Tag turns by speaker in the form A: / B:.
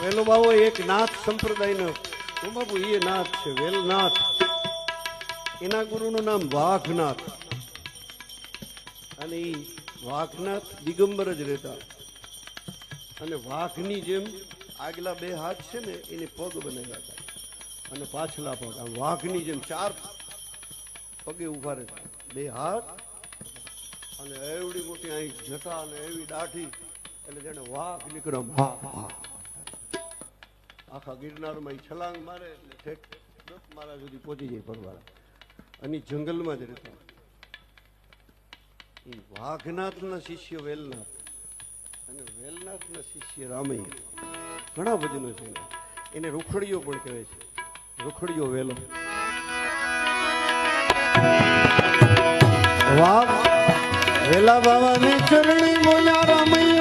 A: વેલો બાબો એક નાથ સંપ્રદાયનો બાબુ એ નાથ છે વેલનાથ. એના ગુરુનું નામ વાઘનાથ. અને એ વાઘનાથ દિગંબર જ રહેતા. અને વાઘની જેમ આગલા બે હાથ છે ને એને પગ બનાવ્યા હતા અને પાછલા પગ આમ વાઘની જેમ ચાર પગે ઉભા રહેતા. બે હાથ અને એવડી મોટી અહીં જટા અને એવી દાઢી એટલે જેને વાઘ નીકળ્યો. આખા ગિરનારમાં છલાંગ મારે એટલે ઠેક દત્ત મહારાજ સુધી પહોંચી જાય પરવાળા. અને જંગલમાં જ રહેતા. એ વાઘનાથના શિષ્ય વેલનાથ અને વેલનાથના શિષ્ય રામૈયા. ઘણા ભજનો છે એને રૂખડીઓ પણ કહેવાય છે. રૂખડીઓ વેલો વાઘ વેલા બાબાને ચરણી બોલ્યા રામૈયા.